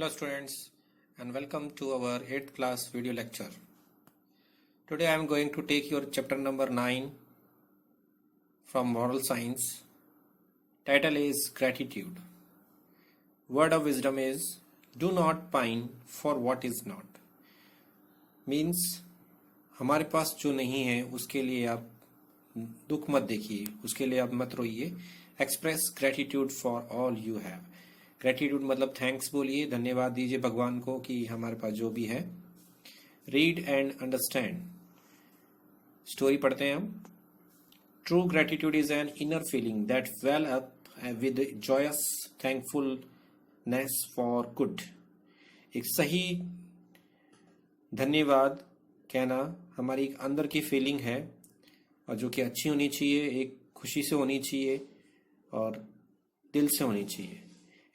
Hello students and welcome to our 8th class video lecture. Today I am going to take your chapter number 9 from moral science. Title is gratitude. Word of wisdom is do not pine for what is not. Means हमारे पास जो नहीं है उसके लिए आप दुख मत देखिए, उसके लिए आप मत रोइए. Express gratitude for all you have. Gratitude मतलब थैंक्स बोलिए, धन्यवाद दीजिए भगवान को कि हमारे पास जो भी है. Read and understand. स्टोरी पढ़ते हैं हम. True gratitude is an inner feeling that well up with joyous thankfulness for good. एक सही धन्यवाद कहना हमारी एक अंदर की फीलिंग है और जो कि अच्छी होनी चाहिए, एक खुशी से होनी चाहिए और दिल से होनी चाहिए.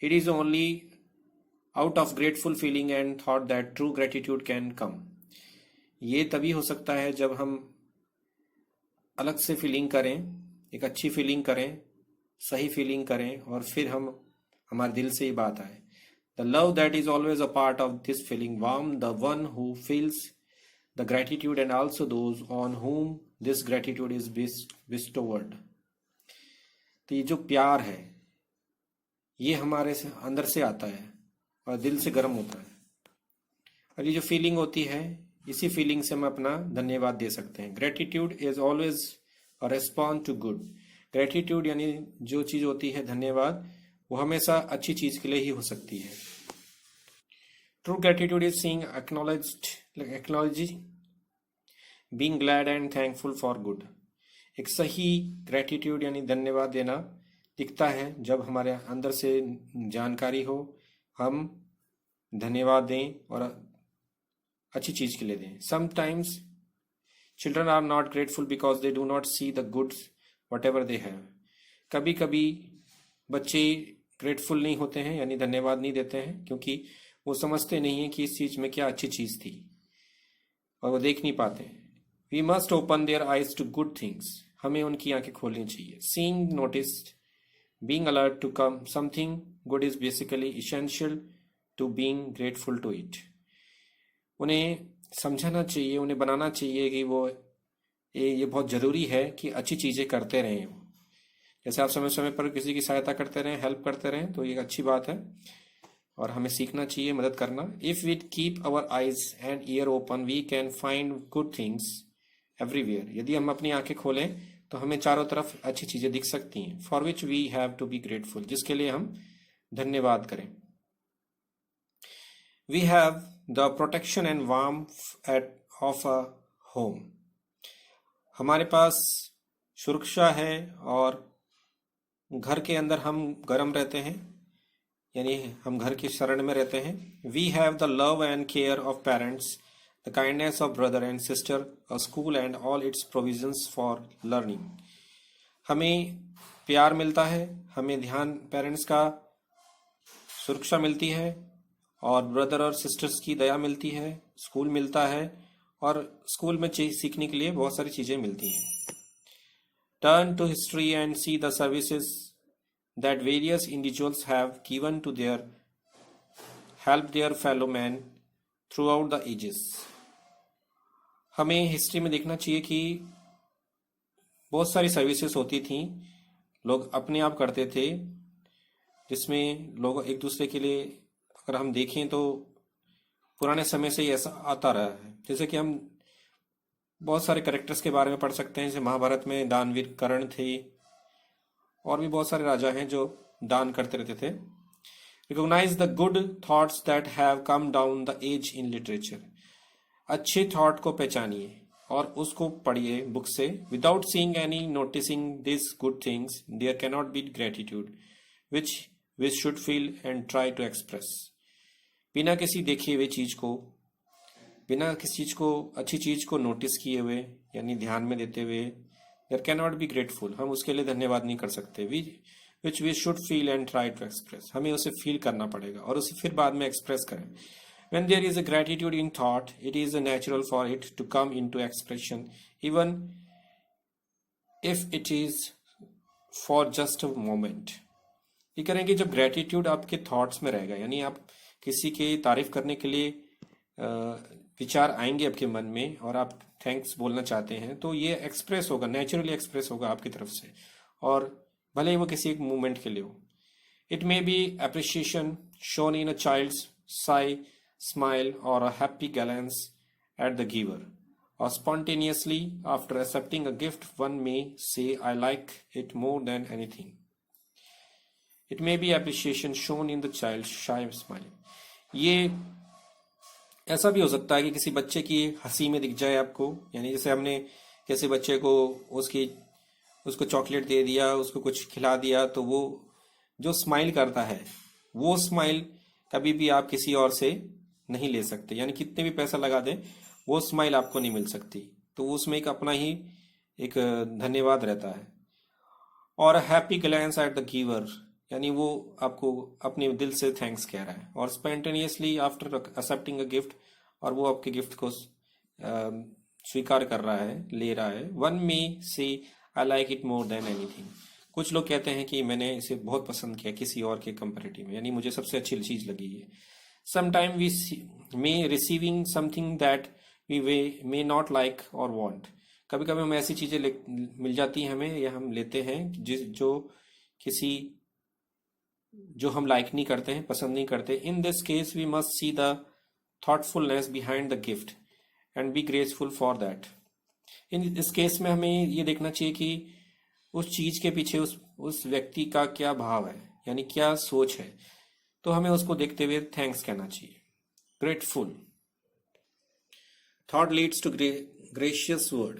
It is only out of grateful feeling and thought that true gratitude can come. ये तभी हो सकता है जब हम अलग से फीलिंग करें, एक अच्छी फीलिंग करें, सही फीलिंग करें और फिर हम हमारे दिल से ये बात आए. The love that is always a part of this feeling warm the one who feels the gratitude and also those on whom this gratitude is bestowed. तो ये जो प्यार है ये हमारे से अंदर से आता है और दिल से गर्म होता है. और ये जो फीलिंग होती है इसी फीलिंग से हम अपना धन्यवाद दे सकते हैं. Gratitude is always a response to good. Gratitude यानी जो चीज होती है धन्यवाद, वो हमेशा अच्छी चीज के लिए ही हो सकती है. True gratitude is seeing acknowledging being glad and thankful for good. एक सही ग्रेटिट्यूड यानी धन्यवाद देना दिखता है जब हमारे अंदर से जानकारी हो, हम धन्यवाद दें और अच्छी चीज के लिए दें. Sometimes children are not grateful because they do not see the goods whatever they have. कभी कभी बच्चे ग्रेटफुल नहीं होते हैं यानी धन्यवाद नहीं देते हैं क्योंकि वो समझते नहीं है कि इस चीज में क्या अच्छी चीज थी और वो देख नहीं पाते. We must open their eyes to good things. हमें उनकी आंखें खोलनी चाहिए. Seeing, notice, being alert to come something good is basically essential to being grateful to it. उन्हें समझाना चाहिए, उन्हें बनाना चाहिए कि वो ये बहुत ज़रूरी है कि अच्छी चीज़ें करते रहें. जैसे आप समय समय पर किसी की सहायता करते रहें, हेल्प करते रहें, तो ये एक अच्छी बात है और हमें सीखना चाहिए मदद करना. If we keep our eyes and ear open we can find good things everywhere. यदि हम अपनी आंखें खोलें तो हमें चारों तरफ अच्छी चीजें दिख सकती हैं. For which we have to be grateful, जिसके लिए हम धन्यवाद करें. We have the protection and warmth of a home. हमारे पास सुरक्षा है और घर के अंदर हम गर्म रहते हैं यानी हम घर की शरण में रहते हैं. We have the love and care of parents, the kindness of brother and sister, a school and all its provisions for learning. हमें प्यार मिलता है, हमें ध्यान पेरेंट्स का, सुरक्षा मिलती है और ब्रदर और सिस्टर्स की दया मिलती है, स्कूल मिलता है और स्कूल में सीखने के लिए बहुत सारी चीज़ें मिलती हैं. Turn to history and see the services that various individuals have given to their help their fellow men throughout the ages. हमें हिस्ट्री में देखना चाहिए कि बहुत सारी सर्विसेज होती थी, लोग अपने आप करते थे, जिसमें लोग एक दूसरे के लिए, अगर हम देखें तो पुराने समय से ही ऐसा आता रहा है. जैसे कि हम बहुत सारे कैरेक्टर्स के बारे में पढ़ सकते हैं. जैसे महाभारत में दानवीर कर्ण थे और भी बहुत सारे राजा हैं जो दान करते रहते थे. Recognize the good thoughts that have come down the age in literature. अच्छे थॉट को पहचानिए और उसको पढ़िए बुक से. Without seeing any noticing this good things there can not be gratitude which we should feel and try to express. बिना किसी देखे हुए चीज को, बिना किसी चीज को, अच्छी चीज को नोटिस किए हुए यानी ध्यान में देते हुए, there can not be grateful, हम उसके लिए धन्यवाद नहीं कर सकते. Which we should feel and try to express. हमें उसे फील करना पड़ेगा और उसे फिर बाद में एक्सप्रेस करें. When there is a gratitude in thought, it is natural for it to come into expression, even if it is for just a moment. ये करें कि जब ग्रेटिट्यूड आपके थॉट्स में रहेगा यानी आप किसी की तारीफ करने के लिए विचार आएंगे आपके मन में और आप थैंक्स बोलना चाहते हैं, तो ये एक्सप्रेस होगा, नेचुरली एक्सप्रेस होगा आपकी तरफ से, और भले ही वो किसी एक मूवमेंट के लिए हो। It may be appreciation shown in a child's sigh, smile, or a happy glance at the giver. Or spontaneously, after accepting a gift, one may say, I like it more than anything. It may be appreciation shown in the child's shy smile. ये ऐसा भी हो सकता है कि किसी बच्चे की हंसी में दिख जाए आपको, यानी जैसे हमने किसी बच्चे को उसको चॉकलेट दे दिया, उसको कुछ खिला दिया, तो वो जो स्माइल करता है, वो स्माइल कभी भी आप किसी और से नहीं ले सकते, यानी कितने भी पैसा लगा दें वो स्माइल आपको नहीं मिल सकती। तो उसमें एक अपना ही एक धन्यवाद रहता है। और happy glans at the giver, यानी वो आपको अपने दिल से थैंक्स कह रहा है। और spontaneously after accepting a gift, और वो आपके गिफ्ट को स्वीकार कर रहा है, ले रहा है। वन मे से I like it more than anything, कुछ लोग कहते हैं कि मैंने इसे बहुत पसंद किया किसी और के कंपैरेटिव में, यानी मुझे सबसे अच्छी चीज लगी है। Sometime we may receiving something that we may not like और वांट, कभी कभी हमें ऐसी चीजें मिल जाती हैं हमें, या हम लेते हैं जो हम लाइक नहीं करते हैं, पसंद नहीं करते। In this case we must see the thoughtfulness behind the gift and be graceful for that. इस केस में हमें ये देखना चाहिए कि उस चीज के पीछे उस व्यक्ति का क्या भाव है, यानी क्या सोच है, तो हमें उसको देखते हुए थैंक्स कहना चाहिए। Grateful thought leads to gracious word.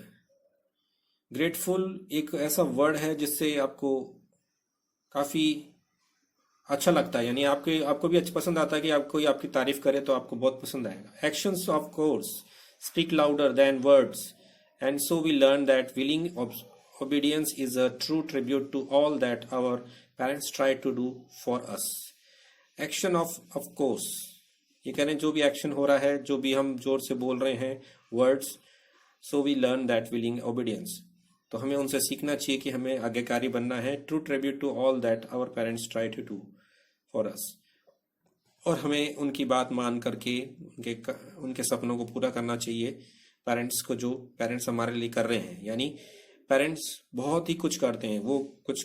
Grateful एक ऐसा वर्ड है जिससे आपको काफी अच्छा लगता है, यानी आपको भी अच्छा पसंद आता है कि कोई आपकी तारीफ करे तो आपको बहुत पसंद आएगा। Actions of course speak louder than words, and so we learn that willing obedience is a true tribute to all that our parents try to do for us. Action of course, ये कह रहे हैं जो भी action हो रहा है, जो भी हम जोर से बोल रहे हैं words, so we learn that willing obedience, तो हमें उनसे सीखना चाहिए कि हमें आज्ञाकारी बनना है। True tribute to all that our parents try to do for us, और हमें उनकी बात मान करके उनके सपनों को पूरा करना चाहिए, पेरेंट्स को, जो पेरेंट्स हमारे लिए कर रहे हैं। यानी पेरेंट्स बहुत ही कुछ करते हैं, वो कुछ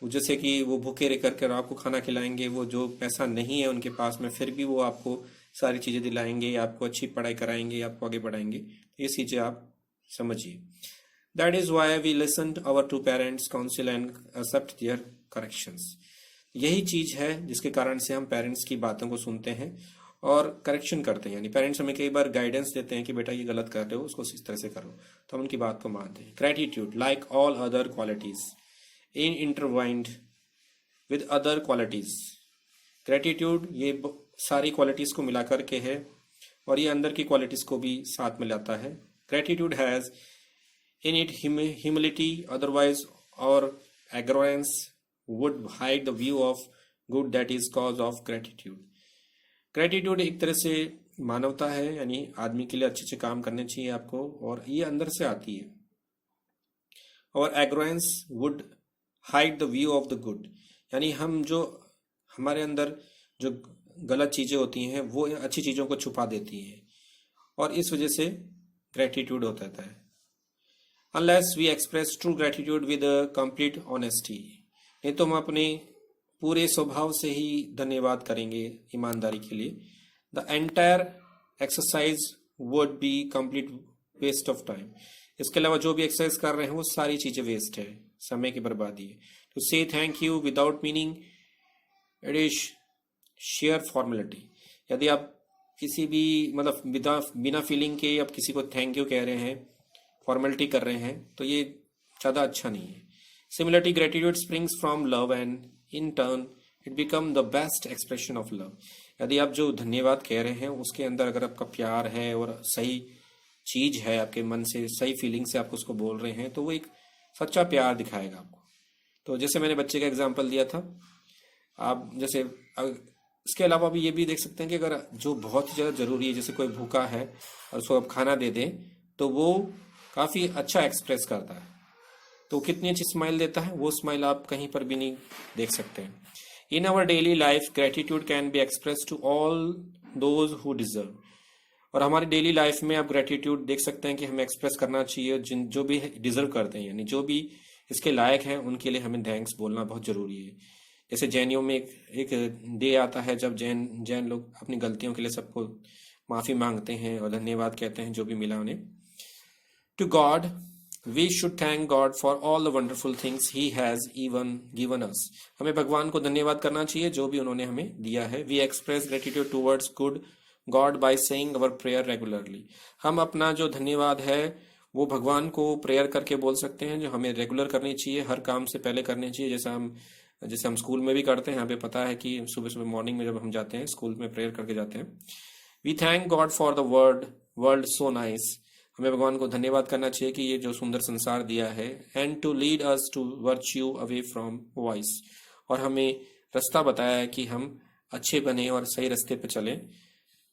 जैसे कि वो भूखे रह करके आपको खाना खिलाएंगे, वो जो पैसा नहीं है उनके पास में, फिर भी वो आपको सारी चीजें दिलाएंगे, आपको अच्छी पढ़ाई कराएंगे, आपको आगे बढ़ाएंगे। ये चीजें आप समझिए। That is why we listen our to parents counsel and accept their corrections. यही चीज है जिसके कारण से हम पेरेंट्स की बातों को सुनते हैं और करेक्शन करते हैं, यानी पेरेंट्स हमें कई बार गाइडेंस देते हैं कि बेटा ये गलत कर रहे हो, उसको इस तरह से करो, तो हम उनकी बात को मानते हैं। Gratitude like all other qualities in intertwined with other qualities. Gratitude ये सारी क्वालिटीज को मिला करके है, और ये अंदर की क्वालिटीज को भी साथ में लाता है। Gratitude has in it humility, otherwise और arrogance would hide the view of good that is cause of gratitude. Gratitude एक तरह से मानवता है, यानी आदमी के लिए अच्छे अच्छे काम करने चाहिए आपको, और ये अंदर से आती है। और arrogance would hide the view of the good, यानी हम जो हमारे अंदर जो गलत चीजें होती हैं वो अच्छी चीजों को छुपा देती हैं, और इस वजह से ग्रेटिट्यूड होता है। Unless we express true gratitude with complete honesty, नहीं तो हम अपने पूरे स्वभाव से ही धन्यवाद करेंगे ईमानदारी के लिए। The entire exercise would be complete waste of time. इसके अलावा जो भी एक्सरसाइज कर रहे हैं वो सारी चीजें वेस्ट है, समय की बर्बादी है। टू से thank you without meaning it is share formality. यदि आप किसी भी बिना फीलिंग के आप किसी को थैंक यू कह रहे हैं, फॉर्मेलिटी कर रहे हैं, तो ये ज्यादा अच्छा नहीं है। Similarly gratitude springs from love and in turn it become the best expression of love। यदि आप जो धन्यवाद कह रहे हैं उसके अंदर अगर आपका प्यार है और सही चीज है, आपके मन से सही फीलिंग से आप उसको बोल रहे हैं, तो वो एक सच्चा प्यार दिखाएगा आपको। तो जैसे मैंने बच्चे का एग्जांपल दिया था, आप जैसे इसके अलावा भी ये भी देख सकते हैं कि अगर जो बहुत ही ज्यादा जरूरी है, जैसे कोई भूखा है और उसको आप खाना दे दें, तो वो काफी अच्छा एक्सप्रेस करता है, तो कितनी अच्छी स्माइल देता है, वो स्माइल आप कहीं पर भी नहीं देख सकते हैं। In our daily life, gratitude can be expressed to all those who deserve. और हमारी डेली लाइफ में आप ग्रेटिट्यूड देख सकते हैं कि हमें एक्सप्रेस करना चाहिए जिन जो भी डिजर्व करते हैं, यानी जो भी इसके लायक हैं उनके लिए हमें थैंक्स बोलना बहुत जरूरी है। जैसे जैनियों में एक डे आता है जब जैन लोग अपनी गलतियों के लिए सबको माफी मांगते हैं और धन्यवाद कहते हैं जो भी मिला उन्हें। To God we should thank God for all the wonderful things he has even given us. हमें भगवान को धन्यवाद करना चाहिए जो भी उन्होंने हमें दिया है। We express gratitude towards good God by saying our prayer regularly. हम अपना जो धन्यवाद है वो भगवान को प्रेयर करके बोल सकते हैं, जो हमें रेगुलर करनी चाहिए, हर काम से पहले करनी चाहिए। जैसे हम स्कूल में भी करते हैं, यहाँ पे पता है कि सुबह सुबह मॉर्निंग में जब हम जाते हैं स्कूल में प्रेयर करके जाते हैं। We thank God for the world so nice. हमें भगवान को धन्यवाद करना चाहिए कि ये जो सुंदर संसार दिया है। And to lead us to virtue away from vice. और हमें रास्ता बताया है कि हम अच्छे बने और सही रास्ते पे चलें।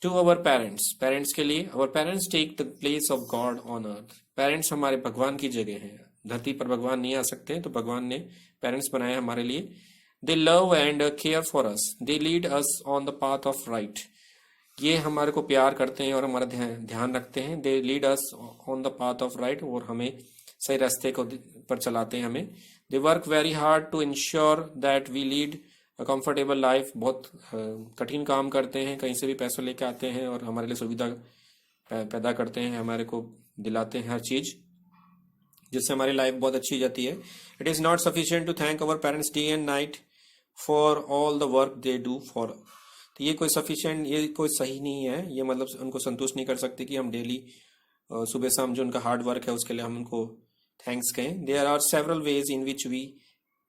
टू अवर पेरेंट्स के लिए, our parents take the place of God on earth. Parents हमारे भगवान की जगह है। धरती पर भगवान नहीं आ सकते तो भगवान ने पेरेंट्स बनाए हमारे लिए। दे love and care for us, they lead us on the path of right. ये हमारे को प्यार करते हैं और हमारा ध्यान रखते हैं। They lead us on the path of right, और हमें सही रास्ते को पर चलाते हैं हमें। They work very hard to ensure that we lead comfortable life. बहुत कठिन काम करते हैं, कहीं से भी पैसे लेके आते हैं और हमारे लिए सुविधा पैदा करते हैं, हमारे को दिलाते हैं हर चीज जिससे हमारी लाइफ बहुत अच्छी जाती है। It is not sufficient to thank our parents day and night for all the work they do for. तो ये कोई सफिशिएंट, ये कोई सही नहीं है। ये मतलब उनको संतुष्ट नहीं कर सकते कि हम डेली सुबह शाम जो उनका हार्ड वर्क है उसके लिए हम उनको थैंक्स कहें। There are several ways in which we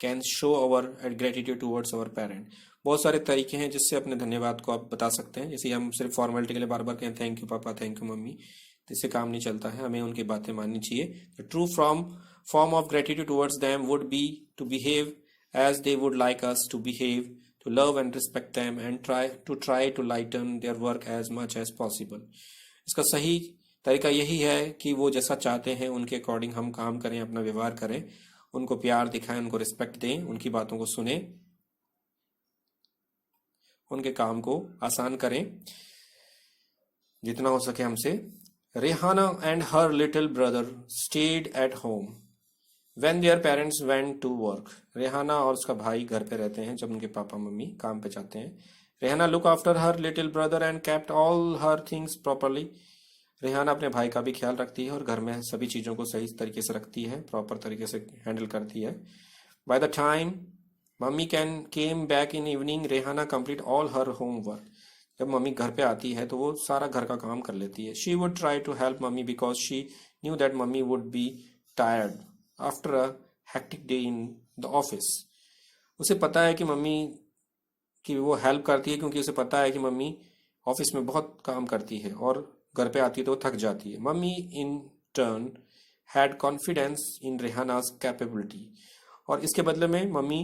can show our gratitude towards our parent. बहुत सारे तरीके हैं जिससे अपने धन्यवाद को आप बता सकते हैं। जैसे हम सिर्फ फॉर्मेलिटी के लिए बार बार कहें थैंक यू पापा, थैंक यू मम्मी, तो इससे काम नहीं चलता है। हमें उनकी बातें माननी चाहिए। The true form of gratitude towards them would be to behave as they would like us to behave, to love and respect them and try to lighten their work as much as possible. इसका सही तरीका यही है कि वो जैसा चाहते हैं उनके अकॉर्डिंग हम काम करें, अपना व्यवहार करें, उनको प्यार दिखाएं, उनको रिस्पेक्ट दें, उनकी बातों को सुने, उनके काम को आसान करें जितना हो सके हमसे। Rehana and her little brother stayed at home when their parents went to work. Rehana और उसका भाई घर पे रहते हैं जब उनके पापा मम्मी काम पे जाते हैं। Rehana look after her little brother and kept all her things properly. Rehana अपने भाई का भी ख्याल रखती है और घर में सभी चीज़ों को सही तरीके से रखती है, प्रॉपर तरीके से हैंडल करती है। By the time mummy came back in evening Rehana complete all her homework. जब मम्मी घर पे आती है तो वो सारा घर का काम कर लेती है। She would try to help mummy because she knew that mummy would be tired after a hectic day in the office. उसे पता है कि मम्मी की वो हेल्प करती है क्योंकि उसे पता है कि मम्मी ऑफिस में बहुत काम करती है और घर पे आती है तो थक जाती है। Mummy in turn had confidence in Rehana's capability. और इसके बदले में मम्मी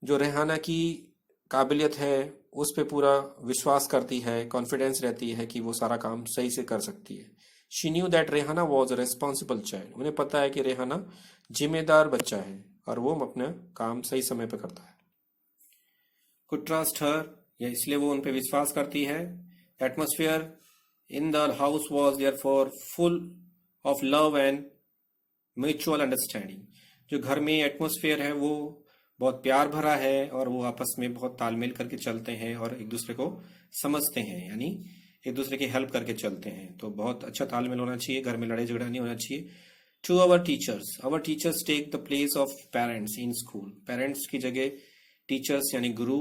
जो रेहाना की काबिलियत है उस पे पूरा विश्वास करती है, कॉन्फिडेंस रहती है कि वो सारा काम सही से कर सकती है। She knew that Rehana was a responsible child. उन्हें पता है कि रेहाना जिम्मेदार बच्चा है और वो अपना काम सही समय पर करता है। कुड ट्रस्ट हर, या इसलिए वो उन पे विश्वास करती है। Atmosphere in the house was therefore full of love and mutual understanding. जो घर में एटमोसफियर है वो बहुत प्यार भरा है और वो आपस में बहुत तालमेल करके चलते हैं और एक दूसरे को समझते हैं, यानी एक दूसरे की हेल्प करके चलते हैं। तो बहुत अच्छा तालमेल होना चाहिए, घर में लड़ाई झगड़ा नहीं होना चाहिए। To our teachers take the place of parents in school. Parents की जगह टीचर्स यानी गुरु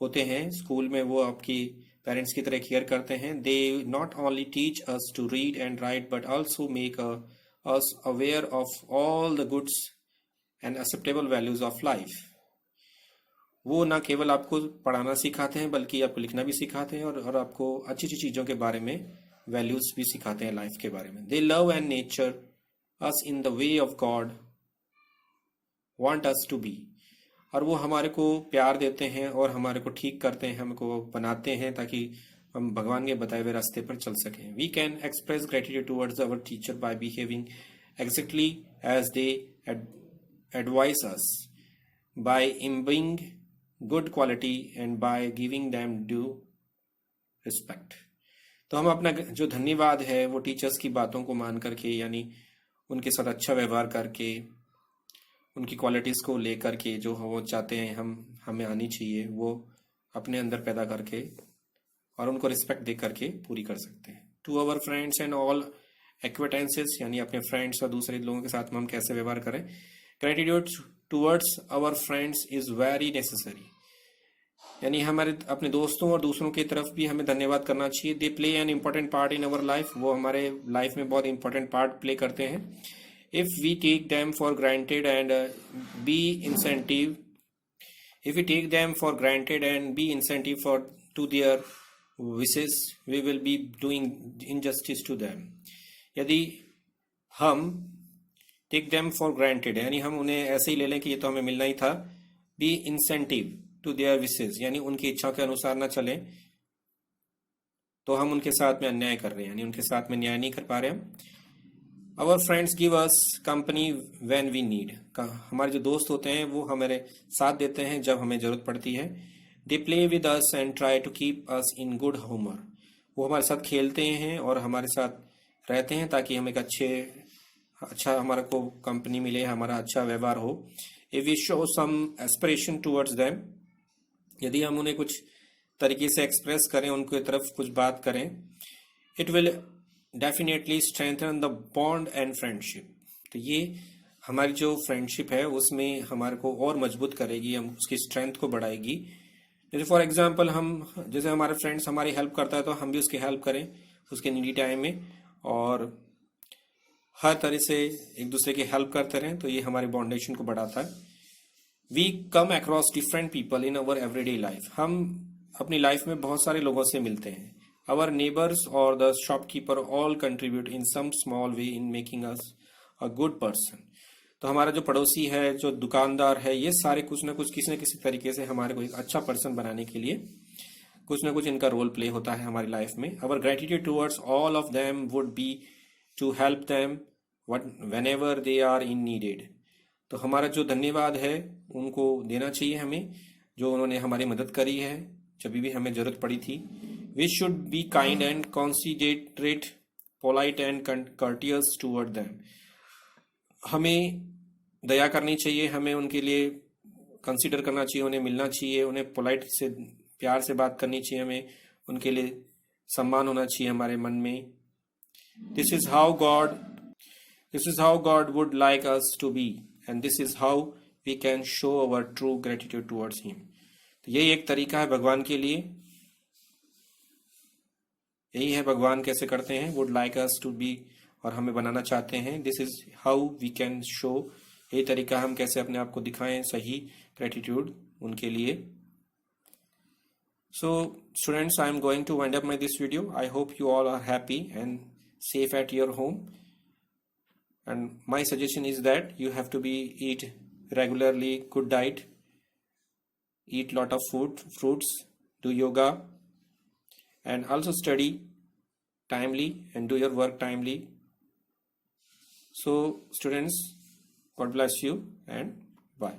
होते हैं स्कूल में, वो आपकी पेरेंट्स की तरह केयर करते हैं। They not only teach us to read and write but also make us aware of all the goods and acceptable values of life. वो ना केवल आपको पढ़ाना सिखाते हैं बल्कि आपको लिखना भी सिखाते हैं और आपको अच्छी अच्छी चीज़ों के बारे में वैल्यूज भी सिखाते हैं लाइफ के बारे में। They love and nature us in the way of God want us to be. और वो हमारे को प्यार देते हैं और हमारे को ठीक करते हैं, हमको बनाते हैं ताकि हम भगवान के बताए हुए रास्ते पर चल सकें। We can express gratitude towards our teacher by behaving exactly as they advise us by imbibing good quality and by giving them due respect. तो हम अपना जो धन्यवाद है वो टीचर्स की बातों को मान करके, यानी उनके साथ अच्छा व्यवहार करके, उनकी क्वालिटीज़ को लेकर के जो वो चाहते हैं हमें आनी चाहिए, वो अपने अंदर पैदा करके और उनको रिस्पेक्ट दे करके पूरी कर सकते हैं. To our friends and all acquaintances, यानी अपने फ्रेंड्स और दूसरे लोगों के साथ में हम कैसे व्यवहार करें. Gratitude towards our friends is very necessary, यानी हमारे अपने दोस्तों और दूसरों की तरफ भी हमें धन्यवाद करना चाहिए. They play an important part in our life, वो हमारे लाइफ में बहुत इंपॉर्टेंट पार्ट प्ले करते हैं. If we take them for granted and be incentive if we take them for granted and be incentive for to their wishes, we will be doing injustice to them. यदि हम take them for granted, यानी हम उन्हें ऐसे ही ले लें कि ये तो हमें मिलना ही था, be incentive to their wishes, यानी उनकी इच्छा के अनुसार ना चलें, तो हम उनके साथ में अन्याय कर रहे हैं, यानी उनके साथ में न्याय नहीं कर पा रहे हम. Our friends give us company when we need. हमारे जो दोस्त होते हैं वो हमारे साथ देते हैं जब हमें ज़रूरत पड़ती है. They play with us and try to keep us in good humor. वो हमारे साथ खेलते हैं और हमारे साथ रहते हैं ताकि हमें अच्छा हमारा को कंपनी मिले, हमारा अच्छा व्यवहार हो. If we show some aspiration towards them, यदि हम उन्हें कुछ तरीके से एक्सप्रेस करें, उनके तरफ कुछ बात करें, it will definitely strengthen the bond and friendship. तो ये हमारी जो फ्रेंडशिप है उसमें हमारे को और मजबूत करेगी, हम उसकी स्ट्रेंथ को बढ़ाएगी. जैसे फॉर एग्जांपल जैसे हमारे फ्रेंड्स हमारी हेल्प करता है तो हम भी उसकी हेल्प करें उसके नीडी टाइम में, और हर तरह से एक दूसरे की हेल्प करते रहें, तो ये हमारे बॉन्डेशन को बढ़ाता है. We come across different people in our everyday life. हम अपनी लाइफ में बहुत सारे लोगों से मिलते हैं. Our neighbors or the shopkeeper all contribute in some small way in making us a good person. तो हमारा जो पड़ोसी है, जो दुकानदार है, ये सारे कुछ ना कुछ किसी न किसी तरीके से हमारे को एक अच्छा पर्सन बनाने के लिए कुछ ना कुछ इनका रोल प्ले होता है हमारी लाइफ में. Our gratitude towards all of them would be to help them whenever they are in needed. तो हमारा जो धन्यवाद है उनको देना चाहिए हमें, जो उन्होंने हमारी मदद करी है जब भी हमें जरूरत पड़ी थी. We should be kind and considerate, polite and courteous toward them. हमें दया करनी चाहिए, हमें उनके लिए कंसीडर करना चाहिए, उन्हें मिलना चाहिए, उन्हें पोलाइट से प्यार से बात करनी चाहिए, हमें उनके लिए सम्मान होना चाहिए हमारे मन में. This is how God would like us to be, and this is how we can show our true gratitude towards Him. तो यही एक तरीका है भगवान के लिए, यही है भगवान कैसे करते हैं, would like us to be, और हमें बनाना चाहते हैं. This is how we can show, यही तरीका हम कैसे अपने आप को दिखाएं सही ग्रेटिट्यूड उनके लिए. So students, I am going to wind up my this video. I hope you all are happy and safe at your home, and my suggestion is that you have to eat regularly good diet, eat lot of fruits, do yoga, and also study timely and do your work timely. So students, God bless you and bye.